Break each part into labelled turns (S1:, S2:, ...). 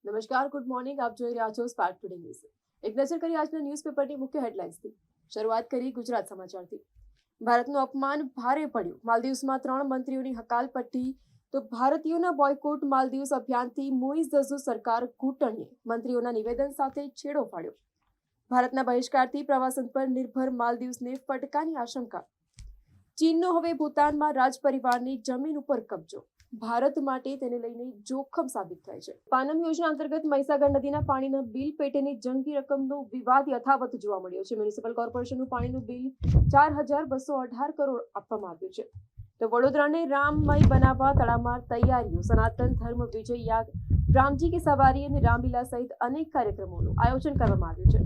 S1: નમસ્કાર, good morning. આપ જોઈ રહ્યા છો સ્પાર્ક ટુડે ન્યૂઝ. એક નજર કરી આજના ન્યૂઝપેપરની મુખ્ય હેડલાઇન્સથી. શરૂઆત કરી ગુજરાત સમાચારથી. ભારતનું અપમાન ભારે પડ્યું. માલદીવ્સમાં 3 મંત્રીઓની હકાલપટ્ટી. તો ભારતીયોના બોયકોટ માલદીવ્સ અભિયાનથી મુઈઝ ઝઝુ સરકાર ઘૂંટણીએ. મંત્રીઓના નિવેદન સાથે છેડો ફાડ્યો. ભારતના બહિષ્કારથી પ્રવાસન પર નિર્ભર માલદીવ્સને ફટકાની આશંકા. ચીનનો હવે ભૂતાનમાં રાજ પરિવારની જમીન ઉપર કબજો. ભારત માટે તેને લઈને જોખમ સાબિત થાય છે. પાનમ યોજના અંતર્ગત મહીસાગર નદીના પાણીના બિલ પેટેની જંગી રકમનો વિવાદ યથાવત જોવા મળ્યો છે. મ્યુનિસિપલ કોર્પોરેશનનું પાણીનું બિલ 4,218 કરોડ આપવામાં આવ્યું છે. તો વડોદરાને રામમય બનાવવા તડામાર તૈયારીઓ. સનાતન ધર્મ વિજય યાગ, રામજી કી સવારી અને રામલીલા સહિત અનેક કાર્યક્રમોનું આયોજન કરવામાં આવ્યું છે.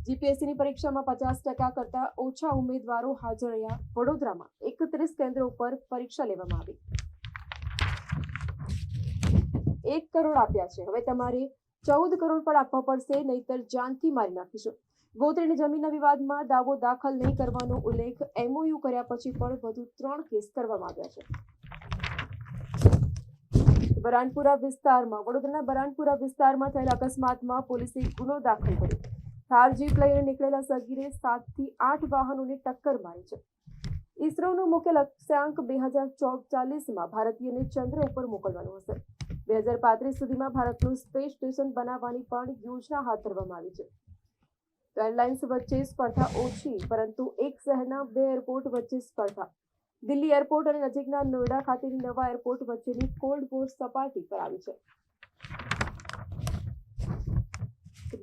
S1: જીપીએસસીની પરીક્ષામાં 50% કરતાં ઓછા ઉમેદવારો હાજર રહ્યા. વડોદરામાં 31 કેન્દ્રો ઉપર પરીક્ષા લેવામાં આવી. 1 કરોડ આપ્યા છે, હવે તમારે 14 કરોડ પણ આપવા પડશે, નહીતર જાનથી મારી નાખીશું. ગોત્રીની જમીનના વિવાદમાં દાવો દાખલ નહીં કરવાનો ઉલ્લેખ. એમઓયુ કર્યા પછી પણ વધુ 3 કેસ કરવામાં આવ્યા છે. બરાનપુરા વિસ્તારમાં વડોદરાના બરાનપુરા વિસ્તારમાં થયેલા અકસ્માતમાં પોલીસે ગુનો દાખલ કર્યો. થાર જીપ લઈને નીકળેલા સગીરે 7 થી 8 વાહનોને ટક્કર મારી છે. ઇસરોનો મુખ્ય લક્ષ્યાંક 2040માં ભારતીયને ચંદ્ર ઉપર મોકલવાનો હશે. 2035 સુધીમાં ભારતનું સ્પેસ સ્ટેશન બનાવવાની પણ યોજના હાથ ધરવામાં આવી છે. એરલાઇન્સ વચ્ચે સ્પર્ધા ઓછી, પરંતુ એક શહેરના 2 એરપોર્ટ વચ્ચે સ્પર્ધા. દિલ્હી એરપોર્ટ અને નજીકના નોઈડા ખાતેની નવા એરપોર્ટ વચ્ચેની કોલ્ડ વોર સપાટી પર આવી છે.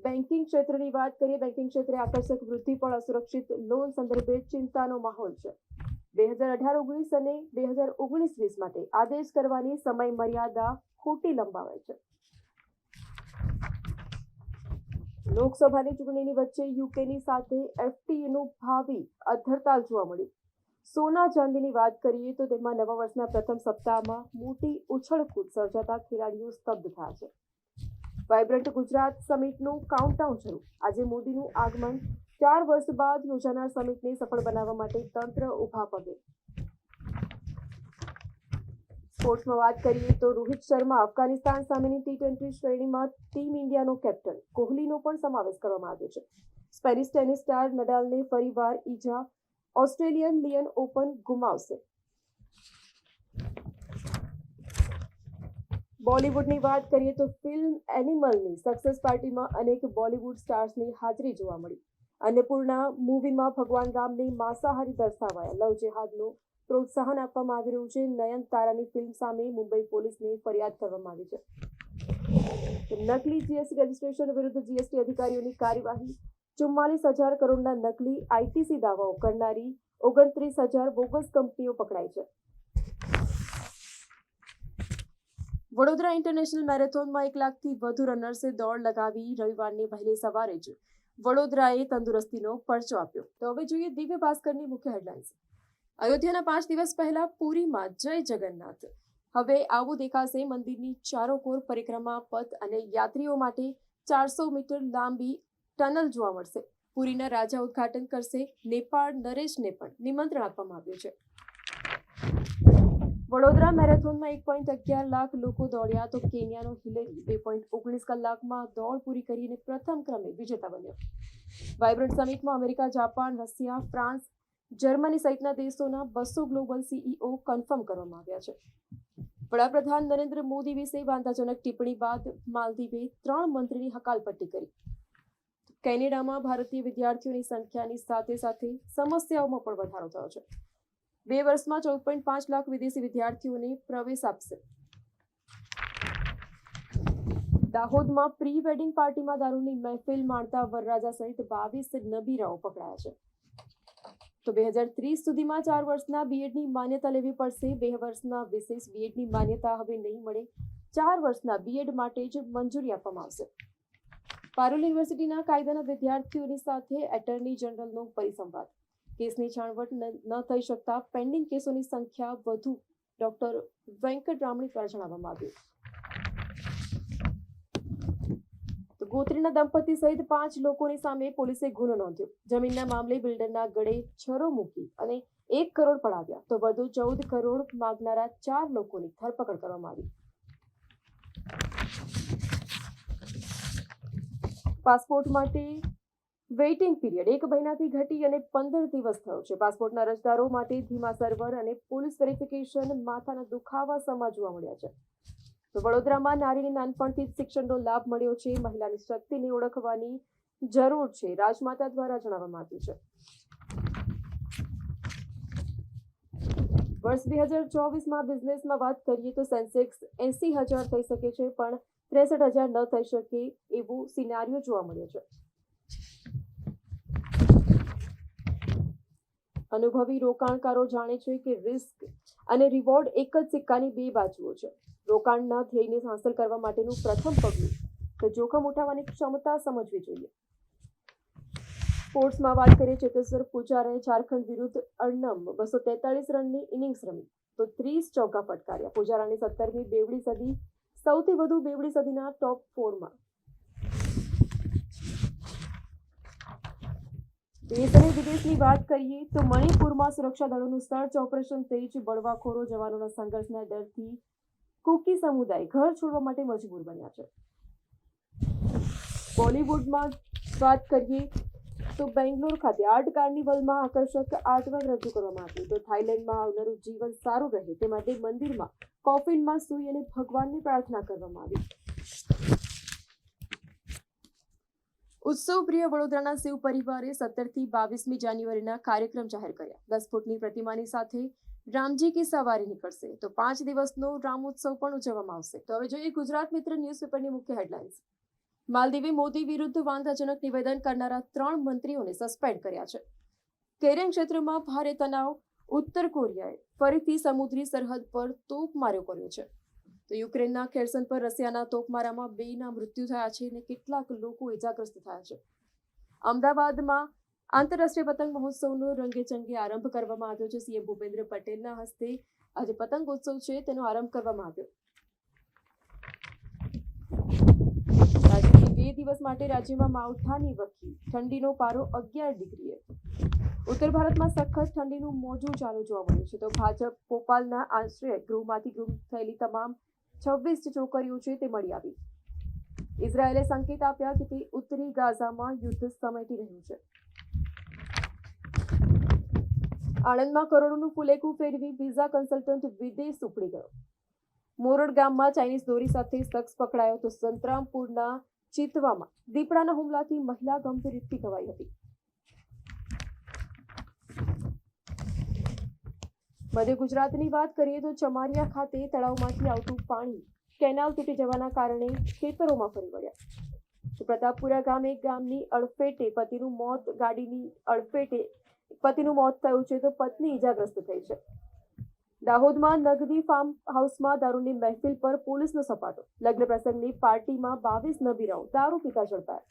S1: બેન્કિંગ ક્ષેત્રની વાત કરીએ. બેન્કિંગ ક્ષેત્રે આકર્ષક વૃદ્ધિ પણ અસુરક્ષિત લોન સંદર્ભે ચિંતાનો માહોલ છે. 2018-19 અને 2019-20 માટે આદેશ કરવાની સમય મર્યાદા ખોટી લંબાવાય છે. લોકસભાની ચૂંટણીની વચ્ચે યુકેની સાથે એફટીએનું ભાવિ અધ્ધરતાલ જોવા મળ્યું. સોના ચાંદીની વાત કરીએ તો તેમાં નવા વર્ષના પ્રથમ સપ્તાહમાં મોટી ઉછળકૂદ સર્જાતા ખેલાડીઓ સ્તબ્ધ થયા છે. વાઇબ્રન્ટ ગુજરાત સમિટનું કાઉન્ટડાઉન શરૂ. આજે મોદીનું આગમન. 4 વર્ષ બાદ યોજાનાર સમિટને સફળ બનાવવા માટે તંત્ર ઊભા પગે. સ્પોર્ટ્સમાં વાત કરીએ તો રોહિત શર્મા અફઘાનિસ્તાન સામેની T20 શ્રેણીમાં ટીમ ઇન્ડિયાનો કેપ્ટન. કોહલીનો પણ સમાવેશ કરવામાં આવ્યો છે. સ્પેનિશ ટેનિસ સ્ટાર નડાલને ફરીવાર ઈજા. ઓસ્ટ્રેલિયન લિયન ઓપન ગુમાવશે. બોલિવૂડની વાત કરીએ તો ફિલ્મ એનિમલની સક્સેસ પાર્ટીમાં અનેક બોલિવૂડ સ્ટાર્સની હાજરી જોવા મળી. અન્નપૂર્ણા મૂવીમાં ભગવાન રામને માંસાહારી દર્શાવાયા. લવ જેહાદનું પ્રોત્સાહન આપવામાં આવી રહ્યું છે. નયનતારાની ફિલ્મ સામે મુંબઈ પોલીસને ફરિયાદ કરવામાં આવી છે. નકલી જીએસટી રજિસ્ટ્રેશન વિરુદ્ધ જીએસટી અધિકારીઓની કાર્યવાહી. 44,000 કરોડના નકલી આઈટીસી દાવાઓ કરનારી 29,000 બોગસ કંપનીઓ પકડાઈ છે. વડોદરા ઇન્ટરનેશનલ મેરેથોનમાં 1 લાખથી વધુ રનર્સે દોડ લગાવી. રવિવારની વહેલી સવારે જ વડોદરાએ તંદુરસ્તીનો પરચો આપ્યો. તો હવે જોઈએ દિવ્ય ભાસ્કરની મુખ્ય હેડલાઇન્સ. અયોધ્યાના 5 દિવસ પહેલા પુરીમાં જય જગન્નાથ. હવે આવું દેખાશે મંદિરની ચારોકોર પરિક્રમા પથ અને યાત્રીઓ માટે 400 મીટર લાંબી ટનલ જોવા મળશે. પુરીના રાજા ઉદ્ઘાટન કરશે. નેપાળ નરેશને પણ નિમંત્રણ આપવામાં આવ્યું છે. વડોદરા મેરેથોનમાં 1.11 લાખ લોકો દોડ્યા. તો કેન્યાનો હિલેરી 2.19 કલાકમાં દોડ પૂરી કરીને પ્રથમ ક્રમે વિજેતા બન્યો. વાઇબ્રન્ટ સમિટમાં America, Japan, Russia, France, Germany સહિતના દેશોના 200 ગ્લોબલ સીઈઓ કન્ફર્મ કરવામાં આવ્યા છે. વડાપ્રધાન નરેન્દ્ર મોદી વિશે વાંધાજનક ટિપ્પણી બાદ માલદીવે 3 મંત્રીની હકાલપટ્ટી કરી. કેનેડામાં ભારતીય વિદ્યાર્થીઓની સંખ્યાની સાથે સાથે સમસ્યાઓમાં પણ વધારો થયો છે. 2 વર્ષમાં 14.5 લાખ વિદેશી વિદ્યાર્થીઓને પ્રવેશ આપશે. દાહોદમાં પ્રી વેડિંગ પાર્ટીમાં દારૂની મહેફિલ માણતા વરરાજા સહિત 22 નબીરાઓ પકડાયા છે. તો 2030 સુધીમાં 4 વર્ષના બીએડની માન્યતા લેવી પડશે. 2 વર્ષના વિશેષ બીએડની માન્યતા હવે નહીં મળે. 4 વર્ષના બીએડ માટે જ મંજૂરી આપવામાં આવશે. પારુલ યુનિવર્સિટીના કાયદાના વિદ્યાર્થીઓની સાથે એટર્ની જનરલનો પરિસંવાદ. કેસની છાણવટ ન થઈ શકતા પેન્ડિંગ કેસોની સંખ્યા વધુ. ડોક્ટર વેંકટરામણી દ્વારા જણાવવામાં આવ્યું. તો ગોત્રીના દંપતી સહિત 5 લોકોની સામે પોલીસે ગુનો નોંધ્યો. જમીનના મામલે બિલ્ડરના ગળે છરો મૂકી અને 1 કરોડ પડાવ્યા. તો વધુ 14 કરોડ માંગનારા 4 લોકોની ધરપકડ કરવામાં આવી. પાસપોર્ટ માટે વેઇટિંગ પીરિયડ 1 મહિનાથી ઘટી અને 15 દિવસ થયો છે. પાસપોર્ટના અરજદારો માટે ધીમા સર્વર અને પોલીસ વેરિફિકેશન માથાના દુખાવા સમા જોવા મળ્યા છે. તો વડોદરામાં નારીને નાનપણથી જ શિક્ષણનો લાભ મળ્યો છે. મહિલાની શક્તિને ઓળખવાની જરૂર છે, રાજમાતા દ્વારા જણાવવામાં આવ્યું છે. વર્ષ 2024માં બિઝનેસમાં વાત કરીએ તો સેન્સેક્સ 80,000 થઈ શકે છે, પણ 63,000 ન થઈ શકે એવો સિનારીઓ જોવા મળ્યો છે. અનુભવી રોકાણકારો જાણે છે કે રિસ્ક અને રિવોર્ડ એક જ સિક્કાની બે બાજુઓ છે. રોકાણના ધ્યેયને હાંસલ કરવા માટેનું પ્રથમ પગલું તો જોખમ ઉઠાવવાની ક્ષમતા સમજવી જોઈએ. સ્પોર્ટ્સમાં વાત કરીએ, ચેતેશ્વર પૂજારાએ ઝારખંડ વિરુદ્ધ અર્ણમ 243 રનની ઇનિંગ્સ રમી તો 30 ચોગ્ગા ફટકાર્યા. પૂજારાની 17મી બેવડી સદી સૌથી વધુ બેવડી સદીના ટોપ 4માં. દેશ અને વિદેશની વાત કરીએ તો મણિપુરમાં સુરક્ષા દળોનું સર્ચ ઓપરેશન તેજ. બળવાખોરો જવાનોના સંઘર્ષના ડરથી કુકી સમુદાય ઘર છોડવા માટે મજબૂર બન્યા છે. બોલિવૂડમાં વાત કરીએ તો બેંગ્લોર ખાતે આર્ટ કાર્નિવલમાં આકર્ષક આર્ટવર્ક રજૂ કરવામાં આવ્યું. તો થાઇલેન્ડમાં આવનારું જીવન સારું રહે તે માટે મંદિરમાં કોફિનમાં સૂઈ અને ભગવાનની પ્રાર્થના કરવામાં આવી. ઉત્સવ પ્રિય વડોદરાના શિવ પરિવારે 17 થી 22મી જાન્યુઆરીના કાર્યક્રમ જાહેર કર્યા. 10 ફૂટની પ્રતિમાની સાથે રામજી કી સવારી નીકળશે તો 5 દિવસનો રામોત્સવ પણ ઉજવવામાં આવશે. તો હવે જોઈએ ગુજરાત મિત્ર ન્યૂઝપેપરની મુખ્ય હેડલાઇન્સ. માલદીવે મોદી વિરુદ્ધ વાંધાજનક નિવેદન કરનારા 3 મંત્રીઓને સસ્પેન્ડ કર્યા છે. કેરિંગ ક્ષેત્રમાં ભારે તણાવ. ઉત્તર કોરિયાએ ફરીથી સમુદ્રી સરહદ પર તોપમારો કર્યો છે. તો યુક્રેનના ખેર્સન પર રશિયાના તોપમારામાં 2ના મૃત્યુ થયા છે અને કેટલાક લોકો ઇજાગ્રસ્ત થયા છે. અમદાવાદમાં આંતરરાષ્ટ્રીય પતંગ મહોત્સવનો રંગેચંગે આરંભ કરવામાં આવ્યો છે. સીએમ ભૂપેન્દ્ર પટેલના હસ્તે આજે પતંગોત્સવ છે તેનો આરંભ કરવામાં આવ્યો. રાજ્યની 2 દિવસ માટે રાજ્યમાં માવઠાની વકી. ઠંડીનો પારો 11 ડિગ્રીએ. ઉત્તર ભારતમાં સખત ઠંડીનું મોજું ચાલુ જોવા મળ્યું છે. તો ભાજપ ભોપાલના આશ્રય ગૃહમાંથી ગુમ થયેલી તમામ 26 છોકરીઓ છે તે મળી આવી. ઇઝરાયેલે સંકેત આપ્યા કે તે ઉત્તરી ગાઝામાં યુદ્ધ સમેટી રહ્યું છે. આણંદમાં કરોડોનું ફુલેકું ફેરવી વિઝા કન્સલ્ટન્ટ વિદેશ ઉપડી ગયો. મોરડ ગામમાં ચાઇનીઝ દોરી સાથે શખ્સ પકડાયો. તો સંતરામપુરના ચિતવામાં દીપડાના હુમલાથી મહિલા ગંભીર રીતે ઘવાઈ હતી. મધ્ય ગુજરાતની વાત કરીએ તો ચમારિયા ખાતે તળાવમાંથી આવતું પાણી કેનાલ તૂટી જવાના કારણે ખેતરોમાં ફરી વળ્યા. પ્રતાપપુરા ગામે ગામની અડફેટે પતિનું મોત થયું છે તો પત્ની ઈજાગ્રસ્ત થઈ છે. દાહોદમાં નગદી ફાર્મ હાઉસમાં દારૂની મહેફિલ પર પોલીસનો સપાટો. લગ્ન પ્રસંગની પાર્ટીમાં 22 નબીરાઓ દારૂ પીતા ઝડપાયા.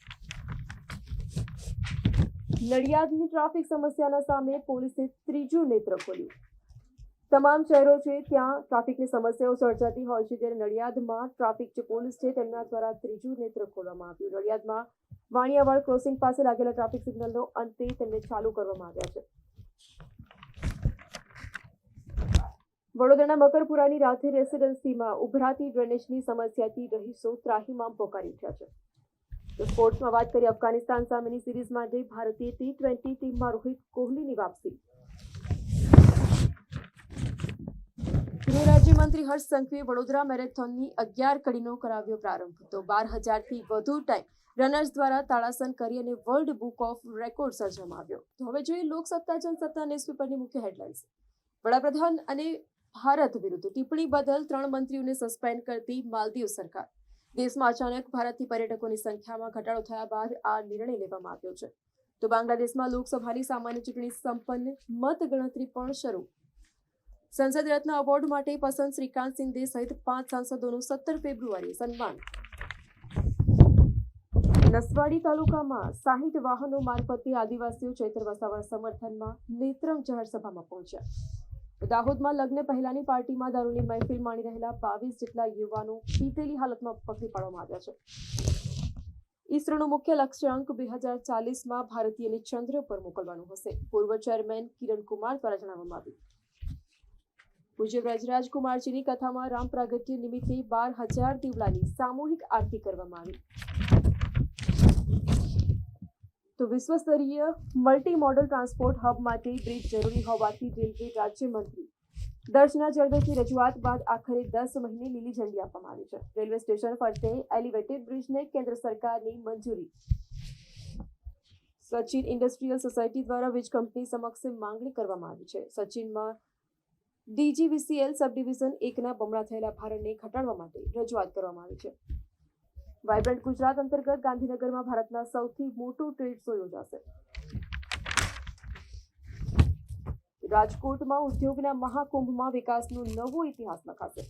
S1: નડિયાદની ટ્રાફિક સમસ્યાના સામે પોલીસે ત્રીજું નેત્ર ખોલ્યું. તમામ શહેરો છે ત્યાં ટ્રાફિકની સમસ્યાઓ સર્જાતી હોય છે, ત્યારે નડિયાદમાં ટ્રાફિક જે પોલીસ છે તેમના દ્વારા ત્રીજું નેત્ર ખોલવામાં આવ્યું. નડિયાદમાં વાણિયાવાડ ક્રોસિંગ પાસે લાગેલા ટ્રાફિક સિગ્નલનો અંતે તેમને ચાલુ કરવામાં આવ્યા છે. વડોદરાના મકરપુરાની રાધે રેસિડેન્સીમાં ઉભરાતી ડ્રેનેજની સમસ્યાથી રહીશો ત્રાહિમામ પોકારી ઉઠ્યા છે. તો સ્પોર્ટ્સમાં વાત કરીએ, અફઘાનિસ્તાન સામેની સિરીઝ માટે ભારતીય T20 ટીમમાં રોહિત કોહલીની વાપસી. ગૃહ રાજ્યમંત્રી હર્ષ સંઘવીએ વડોદરા મેરેથોનની 11 કડીનો કરાવ્યો પ્રારંભ. તો 12,000થી વધુ ટાઈમ રનર્સ દ્વારા તાળાસન કરી અને વર્લ્ડ બુક ઓફ રેકોર્ડ સર્જવામાં આવ્યો. તો હવે જોઈએ લોકસત્તા જનસત્તા ન્યૂઝપેપરની મુખ્ય હેડલાઇન્સ. વડાપ્રધાન અને ભારત વિરુદ્ધ ટિપ્પણી બદલ 3 મંત્રીઓને સસ્પેન્ડ કરતી માલદીવ સરકાર. દેશમાં અચાનક ભારતથી પર્યટકોની સંખ્યામાં ઘટાડો થયા બાદ આ નિર્ણય લેવામાં આવ્યો છે. તો બાંગ્લાદેશમાં લોકસભાની સામાન્ય ચૂંટણી સંપન્ન, મતગણતરી પણ શરૂ. સંસદ રત્ન એવોર્ડ માટે પસંદ શ્રીકાંત સિંધે સહિત 5 સાંસદોનું 17 ફેબ્રુઆરીએ સન્માન. નસવાડી તાલુકામાં 60 વાહનો મારફતે આદિવાસીઓ ચૈત્ર વસાવા સમર્થનમાં નેત્રંગ જાહેર સભામાં પહોંચ્યા. દાહોદમાં લગ્ન પહેલાની પાર્ટીમાં દારૂની મહેફિલ માણી રહેલા 22 જેટલા યુવાનો પીતેલી હાલતમાં પકડી પાડવામાં આવ્યા છે. ઈસરોનું મુખ્ય લક્ષ્યાંક 2040માં ભારતીયને ચંદ્ર પર મોકલવાનું હશે. પૂર્વ ચેરમેન કિરણ કુમાર દ્વારા જણાવવામાં આવ્યું. પૂજ્ય વ્રજરાજકુમારજીની કથામાં રામ પ્રાગટ્ય નિમિત્તે 12,000 દીવડાની સામૂહિક આરતી કરવામાં આવી. તો વિશ્વસ્તરીય મલ્ટી મોડલ ટ્રાન્સપોર્ટ હબ માટે બ્રિજ જરૂરી હોવાથી રેલવે રાજ્યમંત્રી દર્શના જરદોશની રજૂઆત બાદ આખરે 10 મહિને લીલી ઝંડી આપવામાં આવી છે. રેલવે સ્ટેશન ફરતે એલિવેટેડ બ્રિજને કેન્દ્ર સરકારની મંજૂરી. સચિન ઇન્ડસ્ટ્રીયલ સોસાયટી દ્વારા વીજ કંપની સમક્ષ માંગણી કરવામાં આવી છે. સચિનમાં DGVCL સબડિવિઝન 1ના બમણા થયેલા ભારણને ઘટાડવા માટે રજૂઆત કરવામાં આવી છે. વાઇબ્રન્ટ ગુજરાત અંતર્ગત ગાંધીનગરમાં ભારતના સૌથી મોટું ટ્રેડ શો યોજાશે. રાજકોટમાં ઉદ્યોગના મહાકુંભમાં વિકાસનો નવો ઇતિહાસ લખાશે.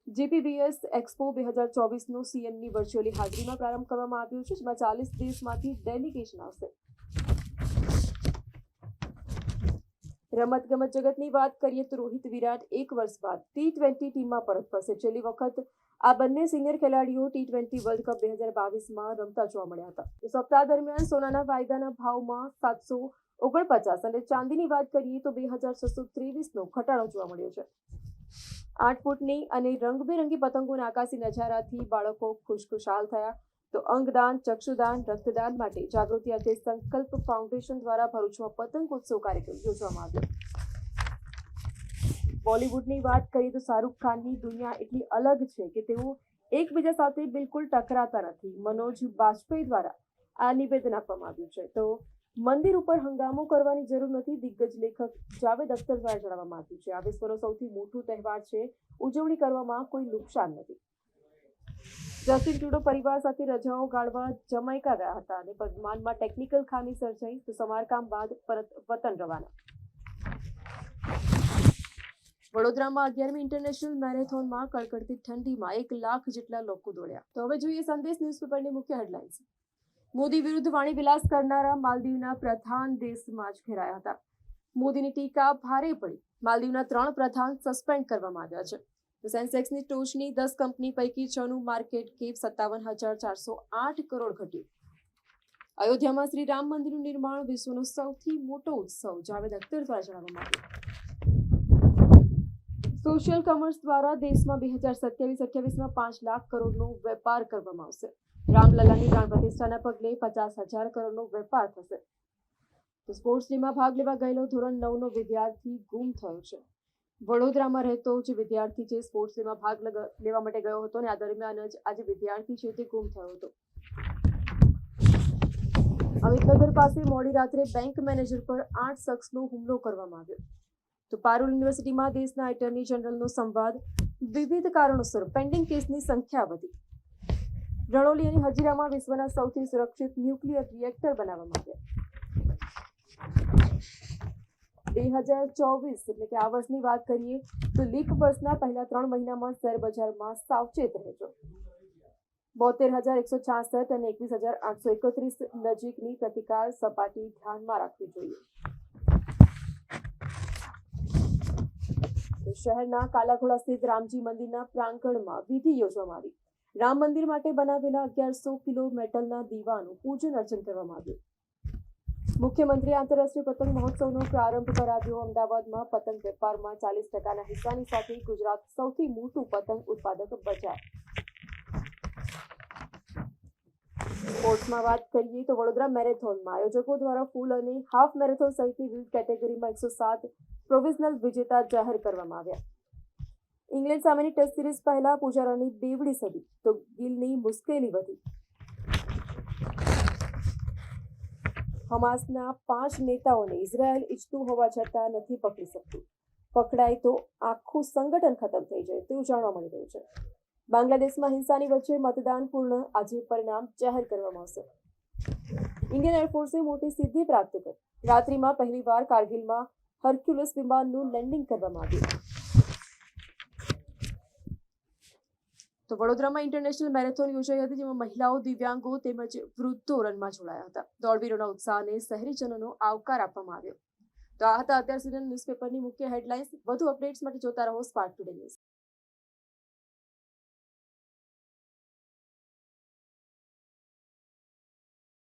S1: GPBS એક્સપો 2024નો CMની વર્ચ્યુઅલી હાજરીમાં પ્રારંભ કરવામાં આવ્યો છે, જેમાં 40 દેશમાંથી ડેલિગેશન આવશે. રમતગમત જગતની વાત કરીએ તો રોહિત વિરાટ 1 વર્ષ બાદ T20 ટીમમાં પરત ફરશે. છેલ્લી વખત આ બંને સિનિયર ખેલાડીઓ T20 વર્લ્ડ કપ 2022માં રમતા જોવા મળ્યા હતા. સપ્તાહ દરમિયાન સોનાના વાયદાના ભાવમાં 749 અને ચાંદીની વાત કરીએ તો 2623નો ઘટાડો જોવા મળ્યો છે. 8 ફૂટની અને રંગબેરંગી પતંગોના આકાશી નજારાથી બાળકો ખુશખુશાલ થયા. તો અંગદાન, ચક્ષુદાન, રક્તદાન માટે જાગૃતિ અર્થે સંકલ્પ ફાઉન્ડેશન દ્વારા ભરૂચમાં પતંગોત્સવ કાર્યક્રમ યોજવામાં આવ્યો. બોલિવૂડની વાત કરીએ તો શાહરૂખ ખાનની દુનિયા એટલી અલગ છે કે તેઓ એકબીજા સાથે બિલકુલ ટકરાતા નથી. મનોજ બાજપેયી દ્વારા આ નિવેદન આપવામાં આવ્યું છે. તો મંદિર ઉપર હંગામો કરવાની જરૂર નથી, દિગ્ગજ લેખક જાવેદ અખ્તર દ્વારા જણાવવામાં આવ્યું છે. આ વિશ્વનો સૌથી મોટો તહેવાર છે, ઉજવણી કરવામાં કોઈ નુકસાન નથી. જસ્ટિન ટ્રુડો પરિવાર સાથે રજાઓ ગાળવા જમૈકા ગયા હતા અને વિમાનમાં ટેકનિકલ ખામી સર્જાઈ તો સમારકામ બાદ પરત વતન રવાના. વડોદરામાં 11મી ઇન્ટરનેશનલ મેરેથોનમાં કડકડતી ઠંડીમાં 1 લાખ જેટલા લોકો દોડ્યા. તો હવે જોઈએ સંદેશ ન્યૂઝપેપરની મુખ્ય હેડલાઇન્સ. મોદી વિરુદ્ધ વાણીવિલાસ કરનારા માલદીવના પ્રધાન દેશમાં જ ઘેરાયા હતા. મોદીની ટીકા ભારે પડી. માલદીવના 3 પ્રધાન સસ્પેન્ડ કરવામાં આવ્યા છે. સેન્સેક્સની ટોચની 10 કંપની પૈકી 6નું માર્કેટ કેપ 57,408 કરોડ ઘટ્યું. અયોધ્યામાં શ્રી રામ મંદિરનું નિર્માણ વિશ્વનો સૌથી મોટો ઉત્સવ, જાવેદ અખ્તર દ્વારા જણાવવામાં આવ્યું. સોશિયલ કોમર્સ દ્વારા દેશમાં 2027-28માં 5 લાખ કરોડનો વેપાર કરવામાં આવશે. રામલલ્લાની પ્રાણ પ્રતિષ્ઠાના પગલે 50,000 કરોડનો વેપાર થશે. તો સ્પોર્ટ્સ ડેમાં ભાગ લેવા ગયેલો ધોરણ 9નો વિદ્યાર્થી ગુમ થયો છે. વડોદરામાં રહેતો જે વિદ્યાર્થી છે સ્પોર્ટ્સ ડેમાં ભાગ લેવા માટે ગયો હતો અને આ દરમિયાન જ આજે વિદ્યાર્થી છે તે ગુમ થયો હતો. અમિતનગર પાસે મોડી રાત્રે બેંક મેનેજર પર 8 શખ્સનો હુમલો કરવામાં આવ્યો. તો પારુલ યુનિવર્સિટીમાં દેશના એટર્ની જનરલનો સંવાદ. વિવિધ કારણોસર પેન્ડિંગ કેસની સંખ્યા વધી. રણોલી અને હજીરામાં વિશ્વના સૌથી સુરક્ષિત ન્યુક્લિયર રિએક્ટર બનાવવામાં આવ્યા. 2024 એટલે કે આ વર્ષની વાત કરીએ તો લીપ વર્ષના પહેલા 3 મહિનામાં શેર બજારમાં સાવચેત રહેજો. 72,166 અને 21,831 નજીકની પ્રતિકાર સપાટી ધ્યાનમાં રાખવી જોઈએ. શહેરના કાલાઘોડા સ્થિત રામજી મંદિરના પ્રાંગણમાં વિધિ યોજવામાં આવી. રામ મંદિર માટે બનાવેલા 1100 કિલો મેટલના દીવાનું પૂજન અર્ચન કરવામાં આવ્યું. મુખ્યમંત્રી આંતરરાષ્ટ્રીય પતંગ મહોત્સવનો પ્રારંભ કરાવ્યો. અમદાવાદમાં પતંગ વેપારમાં 40% હિસ્સાની સાથે ગુજરાત સૌથી મોટું પતંગ ઉત્પાદક બજાર. સ્પોર્ટ્સમાં વાત કરીએ તો વડોદરા મેરેથોનમાં આયોજકો દ્વારા ફૂલ અને હાફ મેરેથોન સહિતની વિવિધ કેટેગરીમાં 107 પ્રોવિઝનલ વિજેતા જાહેર કરવામાં આવ્યા. ઇંગ્લેન્ડ સામેની ટેસ્ટ સિરીઝ પહેલા પૂજારાની બેવડી સદી તો ગિલની મુશ્કેલી વધી. હમાસના 5 નેતાઓને ઇઝરાયલ ઈચ્છતું હોવા છતાં નથી પકડી શકતું. પકડાય તો આખું સંગઠન ખતમ થઈ જાય તેવું જાણવા મળી રહ્યું છે. બાંગ્લાદેશમાં હિંસાની વચ્ચે મતદાન પૂર્ણ. આજે પરિણામ જાહેર કરવામાં આવશે. ઇન્ડિયન એરફોર્સે મોટી સિદ્ધિ પ્રાપ્ત કરી. રાત્રિમાં પહેલીવાર કારગિલમાં હર્ક્યુલસ વિમાનનું લેન્ડિંગ કરવામાં આવ્યું. તો વડોદરામાં ઇન્ટરનેશનલ મેરેથોન યોજાઈ હતી, જેમાં મહિલાઓ, દિવ્યાંગો તેમજ વૃદ્ધો રનમાં જોડાયા હતા. દોડવીરોના ઉત્સાહને શહેરીજનોનો આવકાર આપવામાં આવ્યો. તો આ હતા અત્યાર સુધીના ન્યૂઝપેપરની મુખ્ય હેડલાઇન્સ. વધુ અપડેટ્સ માટે જોતા રહો સ્પાર્ક ટુડે ન્યૂઝ.